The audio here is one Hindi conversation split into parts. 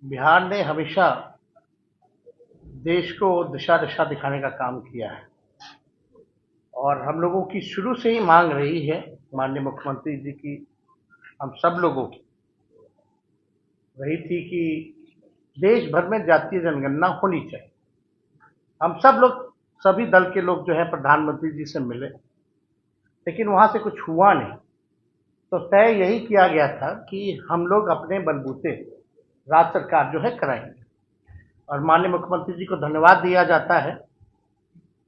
बिहार ने हमेशा देश को दिशा दिशा दिखाने का काम किया है और हम लोगों की शुरू से ही मांग रही है, माननीय मुख्यमंत्री जी की, हम सब लोगों की रही थी कि देश भर में जातीय जनगणना होनी चाहिए। हम सब लोग, सभी दल के लोग जो है प्रधानमंत्री जी से मिले, लेकिन वहां से कुछ हुआ नहीं। तो तय यही किया गया था कि हम लोग अपने बलबूते राज्य सरकार जो है कराएंगे। और माननीय मुख्यमंत्री जी को धन्यवाद दिया जाता है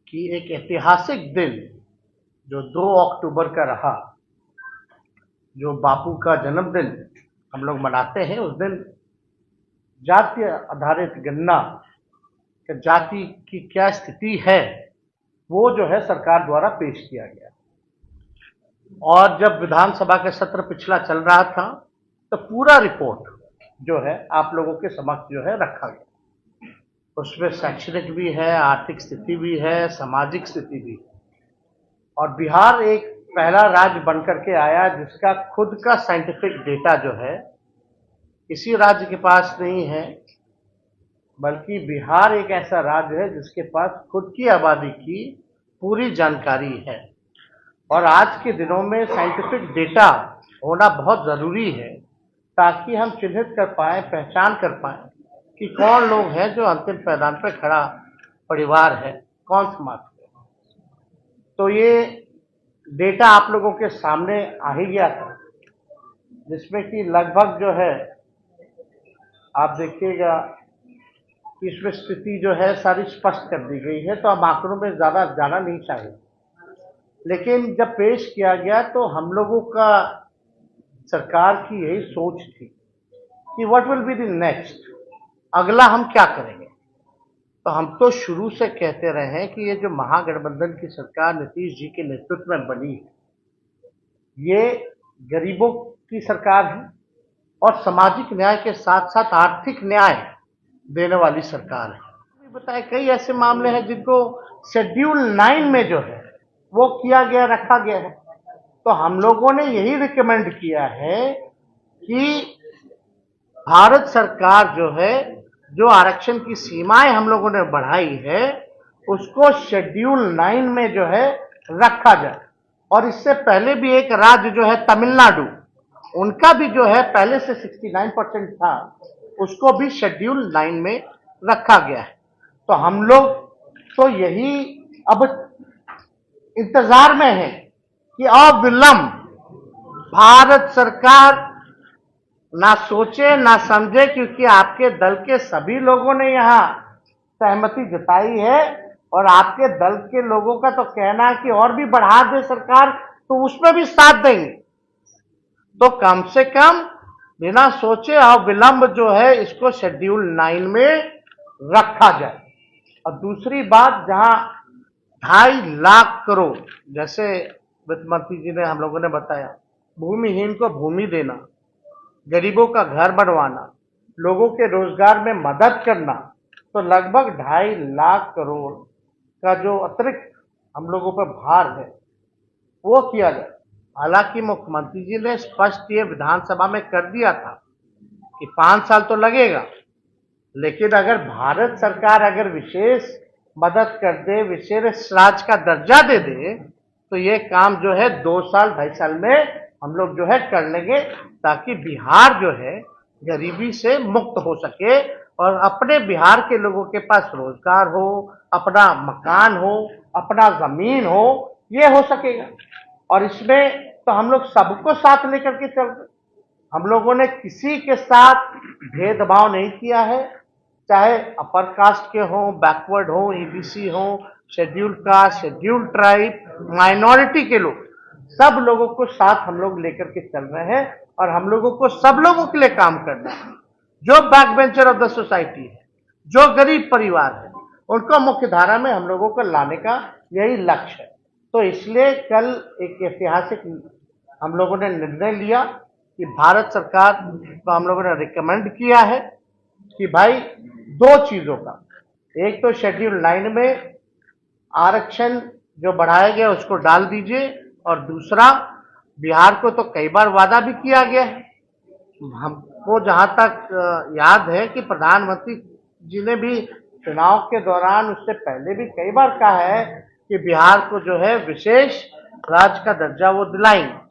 कि एक ऐतिहासिक दिन जो 2 अक्टूबर का रहा, जो बापू का जन्मदिन हम लोग मनाते हैं, उस दिन जातीय आधारित गणना, जाति की क्या स्थिति है, वो जो है सरकार द्वारा पेश किया गया। और जब विधानसभा का सत्र पिछला चल रहा था, तो पूरा रिपोर्ट जो है आप लोगों के समक्ष जो है रखा गया। उसमें शैक्षणिक भी है, आर्थिक स्थिति भी है, सामाजिक स्थिति भी है। और बिहार एक पहला राज्य बनकर के आया जिसका खुद का साइंटिफिक डेटा जो है किसी राज्य के पास नहीं है, बल्कि बिहार एक ऐसा राज्य है जिसके पास खुद की आबादी की पूरी जानकारी है। और आज के दिनों में साइंटिफिक डेटा होना बहुत ज़रूरी है ताकि हम चिन्हित कर पाएँ, पहचान कर पाएँ कि कौन लोग हैं जो अंतिम पायदान पर खड़ा परिवार है, कौन समाज है। तो ये डेटा आप लोगों के सामने आ ही गया था, जिसमें कि लगभग जो है आप देखिएगा कि इसमें स्थिति जो है सारी स्पष्ट कर दी गई है। तो हम आंकड़ों में ज़्यादा जाना नहीं चाहिए, लेकिन जब पेश किया गया तो हम लोगों का, सरकार की यही सोच थी कि what will be the next, अगला हम क्या करेंगे। तो हम तो शुरू से कहते रहे हैं कि ये जो महागठबंधन की सरकार नीतीश जी के नेतृत्व में बनी है, ये गरीबों की सरकार है और सामाजिक न्याय के साथ साथ आर्थिक न्याय देने वाली सरकार है। बताए कई ऐसे मामले हैं जिनको शेड्यूल 9 में जो है वो किया गया, रखा गया है। तो हम लोगों ने यही रिकमेंड किया है कि भारत सरकार जो है, जो आरक्षण की सीमाएं हम लोगों ने बढ़ाई है, उसको शेड्यूल 9 में जो है रखा जाए। और इससे पहले भी एक राज्य जो है तमिलनाडु, उनका भी जो है पहले से 69% था, उसको भी शेड्यूल 9 में रखा गया है। तो हम लोग तो यही अब इंतजार में है कि अविलंब भारत सरकार ना सोचे ना समझे, क्योंकि आपके दल के सभी लोगों ने यहां सहमति जताई है और आपके दल के लोगों का तो कहना है कि और भी बढ़ा दे सरकार, तो उसमें भी साथ देंगे। तो कम से कम बिना सोचे और विलंब जो है इसको शेड्यूल 9 में रखा जाए। और दूसरी बात, जहां 2.5 लाख करोड़, जैसे वित्त मंत्री जी ने, हम लोगों ने बताया, भूमिहीन को भूमि देना, गरीबों का घर बनवाना, लोगों के रोजगार में मदद करना, तो लगभग 2.5 लाख करोड़ का जो अतिरिक्त हम लोगों पर भार है वो किया जाए। हालांकि मुख्यमंत्री जी ने स्पष्ट ये विधानसभा में कर दिया था कि 5 साल तो लगेगा, लेकिन अगर भारत सरकार अगर विशेष मदद कर दे, विशेष राज्य का दर्जा दे दे, तो ये काम जो है 2 साल 2.5 साल में हम लोग जो है कर लेंगे, ताकि बिहार जो है गरीबी से मुक्त हो सके और अपने बिहार के लोगों के पास रोजगार हो, अपना मकान हो, अपना जमीन हो, ये हो सकेगा। और इसमें तो हम लोग सबको साथ लेकर के चल रहे, हम लोगों ने किसी के साथ भेदभाव नहीं किया है, चाहे अपर कास्ट के हों, बैकवर्ड हो, ईबीसी हो, schedule caste, schedule tribe, minority के लोग, सब लोगों को साथ हम लोग लेकर के चल रहे हैं। और हम लोगों को सब लोगों के लिए काम करना है। जो back bencher of the society है, जो गरीब परिवार है, उनको मुख्य धारा में हम लोगों को लाने का यही लक्ष्य है। तो इसलिए कल एक ऐतिहासिक हम लोगों ने निर्णय लिया कि भारत सरकार को हम लोगों ने रिकमेंड किया है कि भाई 2 चीजों का, एक तो शेड्यूल 9 में आरक्षण जो बढ़ाया गया उसको डाल दीजिए, और दूसरा, बिहार को तो कई बार वादा भी किया गया है, हम वो जहां तक याद है कि प्रधानमंत्री जी ने भी चुनाव के दौरान उससे पहले भी कई बार कहा है कि बिहार को जो है विशेष राज्य का दर्जा वो दिलाएंगे।